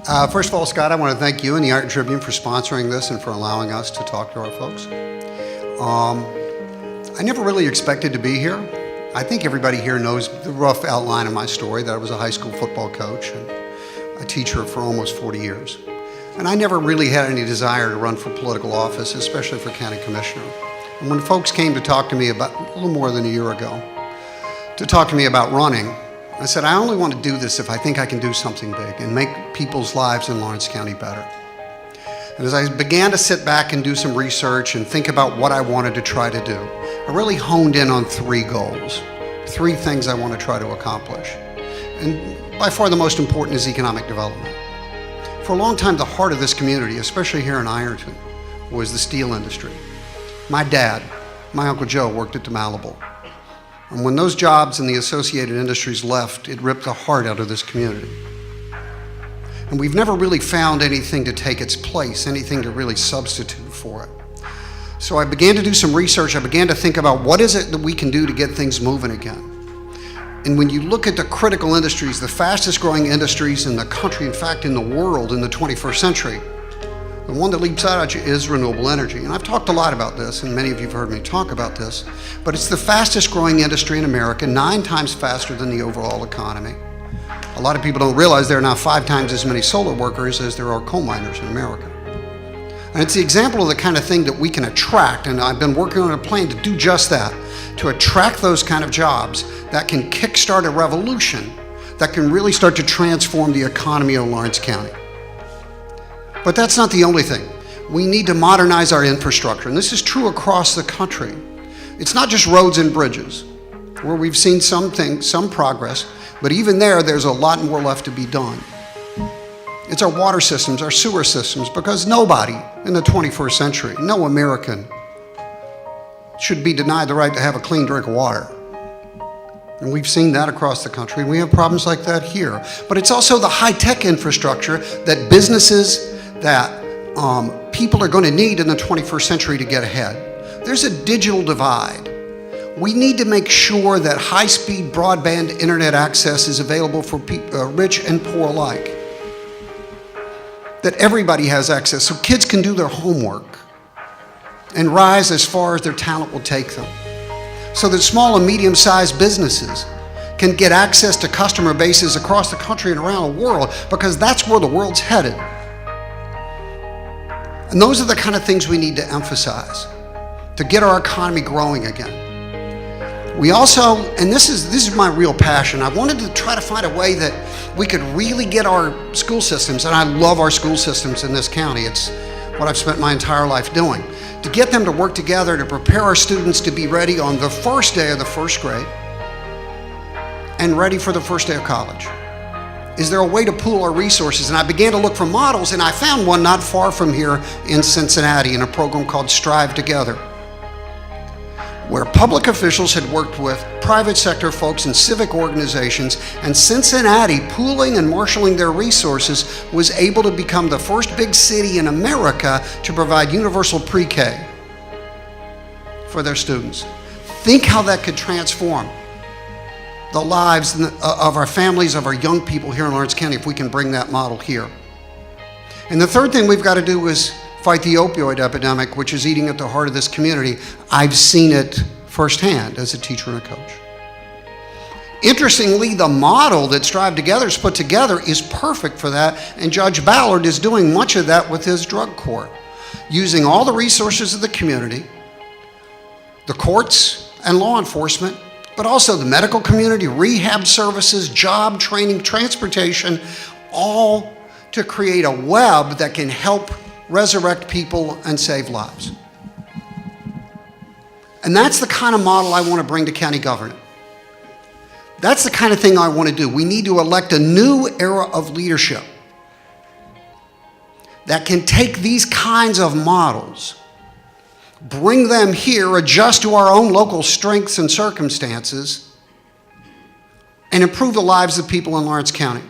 First of all, Scott, I want to thank you and the Art Tribune for sponsoring this and for allowing us to talk to our folks. I never really expected to be here. I think everybody here knows the rough outline of my story, that I was a high school football coach and a teacher for almost 40 years. And I never really had any desire to run for political office, especially for county commissioner. And when folks came to talk to me about a little more than a year ago, to talk to me about running, I said, I only want to do this if I think I can do something big and make people's lives in Lawrence County better. And as I began to sit back and do some research and think about what I wanted to try to do, I really honed in on three goals, three things I want to try to accomplish. And by far the most important is economic development. For a long time, the heart of this community, especially here in Ironton, was the steel industry. My dad, my Uncle Joe, worked at DeMalibel. And when those jobs in the associated industries left, it ripped the heart out of this community. And we've never really found anything to take its place, anything to really substitute for it. So I began to do some research. I began to think about what is it that we can do to get things moving again. And when you look at the critical industries, the fastest growing industries in the country, in fact in the world in the 21st century, the one that leaps out at you is renewable energy. And I've talked a lot about this, and many of you have heard me talk about this, but it's the fastest growing industry in America, 9 times faster than the overall economy. A lot of people don't realize there are now 5 times as many solar workers as there are coal miners in America. And it's the example of the kind of thing that we can attract, and I've been working on a plan to do just that, to attract those kind of jobs that can kickstart a revolution that can really start to transform the economy of Lawrence County. But that's not the only thing. We need to modernize our infrastructure, and this is true across the country. It's not just roads and bridges, where we've seen some progress, but even there's a lot more left to be done. It's our water systems, our sewer systems, because nobody in the 21st century, no American, should be denied the right to have a clean drink of water. And we've seen that across the country, and we have problems like that here. But it's also the high-tech infrastructure that businesses, that people are going to need in the 21st century to get ahead. There's a digital divide. We need to make sure that high-speed broadband internet access is available for rich and poor alike. That everybody has access so kids can do their homework and rise as far as their talent will take them. So that small and medium-sized businesses can get access to customer bases across the country and around the world, because that's where the world's headed. And those are the kind of things we need to emphasize to get our economy growing again. We also, and this is my real passion, I wanted to try to find a way that we could really get our school systems, and I love our school systems in this county. It's what I've spent my entire life doing, to get them to work together to prepare our students to be ready on the first day of the first grade and ready for the first day of college. Is there a way to pool our resources? And I began to look for models, and I found one not far from here in Cincinnati in a program called Strive Together, where public officials had worked with private sector folks and civic organizations, and Cincinnati, pooling and marshaling their resources, was able to become the first big city in America to provide universal pre-K for their students. Think how that could transform the lives of our families, of our young people here in Lawrence County, if we can bring that model here. And the third thing we've got to do is fight the opioid epidemic, which is eating at the heart of this community. I've seen it firsthand as a teacher and a coach. Interestingly, the model that Strive Together has put together is perfect for that, and Judge Ballard is doing much of that with his drug court, using all the resources of the community, the courts and law enforcement, but also the medical community, rehab services, job training, transportation, all to create a web that can help resurrect people and save lives. And that's the kind of model I want to bring to county government. That's the kind of thing I want to do. We need to elect a new era of leadership that can take these kinds of models, bring them here, adjust to our own local strengths and circumstances, and improve the lives of people in Lawrence County.